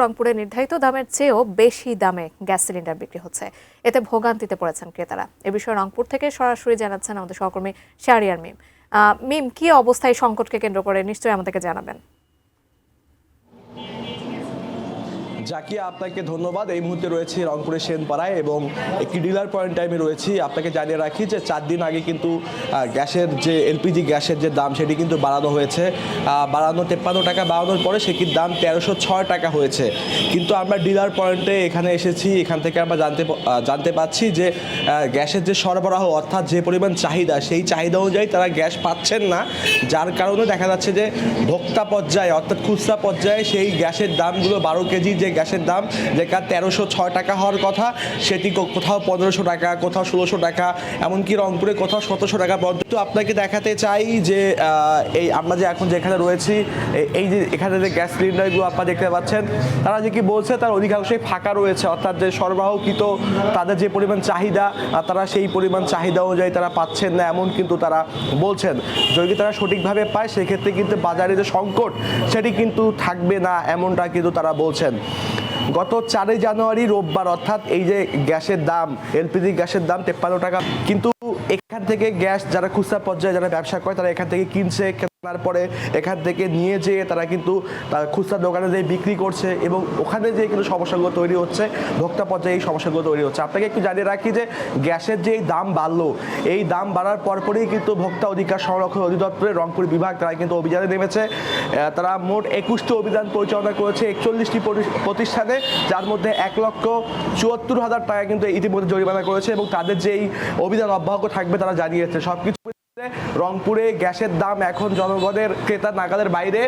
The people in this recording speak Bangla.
রংপুরে নির্ধারিত দামের চেয়েও বেশি দামে গ্যাস সিলিন্ডার বিক্রি হচ্ছে, এতে ভোগান্তিতে পড়েছেন ক্রেতারা। এ বিষয়ে রংপুর থেকে সরাসরি জানাচ্ছেন আমাদের সহকর্মী শাহরিয়ার মিম। মিম, কি অবস্থায় সংকটকে কেন্দ্র করে নিশ্চয়ই আমাদেরকে জানাবেন। জাকিয়া, আপনাকে ধন্যবাদ। এই মুহূর্তে রয়েছি রংপুরের সেনপাড়ায় এবং একটি ডিলার পয়েন্টে আমি রয়েছি। আপনাকে জানিয়ে রাখি যে 4 দিন আগে কিন্তু গ্যাসের যে এলপিজি গ্যাসের যে দাম সেটি কিন্তু বাড়ানো হয়েছে। 53 টাকা বাড়ানোর পরে সেটির দাম 1306 টাকা হয়েছে। কিন্তু আমরা ডিলার পয়েন্টে এখানে এসেছি, এখান থেকে আমরা জানতে পাচ্ছি যে গ্যাসের যে সরবরাহ অর্থাৎ যে পরিমাণ চাহিদা, সেই চাহিদা অনুযায়ী তারা গ্যাস পাচ্ছেন না, যার কারণে দেখা যাচ্ছে যে ভোক্তা পর্যায়ে অর্থাৎ খুচরা পর্যায়ে সেই গ্যাসের দামগুলো 12 কেজি যে গ্যাসের দাম যেটা 1306 টাকা হওয়ার কথা, সেটি কোথাও 1500 টাকা, কোথাও 1600 টাকা, এমনকি রংপুরে কোথাও 1700 টাকা পর্যন্ত। আপনাকে দেখাতে চাই যে এই আমরা যে এখন যেখানে রয়েছি, এই যে এখানে যে গ্যাস সিলিন্ডারগুলো আপনারা দেখতে পাচ্ছেন, তারা যে কি বলছে তার অধিকাংশই ফাঁকা রয়েছে, অর্থাৎ যে সরবরাহকৃত তাদের যে পরিমাণ চাহিদা তারা সেই পরিমাণ চাহিদা অনুযায়ী তারা পাচ্ছেন না, এমন কিন্তু তারা বলছেন। যদি তারা সঠিকভাবে পায় সেক্ষেত্রে কিন্তু বাজারে যে সংকট সেটি কিন্তু থাকবে না, এমনটা কিন্তু তারা বলছেন। গত 4 জানুয়ারি রোববার অর্থাৎ এই যে গ্যাসের দাম, এলপিজি গ্যাসের দাম 53 টাকা, কিন্তু এখান থেকে গ্যাস যারা খুচরা পর্যায়ে যারা ব্যবসা করে তারা এখান থেকে কিনছে, কেনার পরে এখান থেকে নিয়ে যেয়ে তারা কিন্তু খুচরা দোকানে যেয়ে বিক্রি করছে এবং ওখানে যেয়ে কিন্তু সমস্যাগুলো তৈরি হচ্ছে, ভোক্তা পর্যায়ে এই সমস্যাগুলো তৈরি হচ্ছে। আপনাকে একটু জানিয়ে রাখি যে গ্যাসের যে দাম বাড়লো, এই দাম বাড়ার পরপরই কিন্তু ভোক্তা অধিকার সংরক্ষণ অধিদপ্তরের রংপুর বিভাগ তারা কিন্তু অভিযানে নেমেছে। তারা মোট 21টি অভিযান পরিচালনা করেছে 41টি প্রতিষ্ঠানে, যার মধ্যে 1,74,000 টাকা কিন্তু ইতিমধ্যে জরিমানা করেছে এবং তাদের যেই অভিযান অব্যাহত থাকবে তারা জানিয়েছে। সবকিছু রংপুরে গ্যাসের দাম এখন জনগণের ক্রেতা নাগালের বাইরে।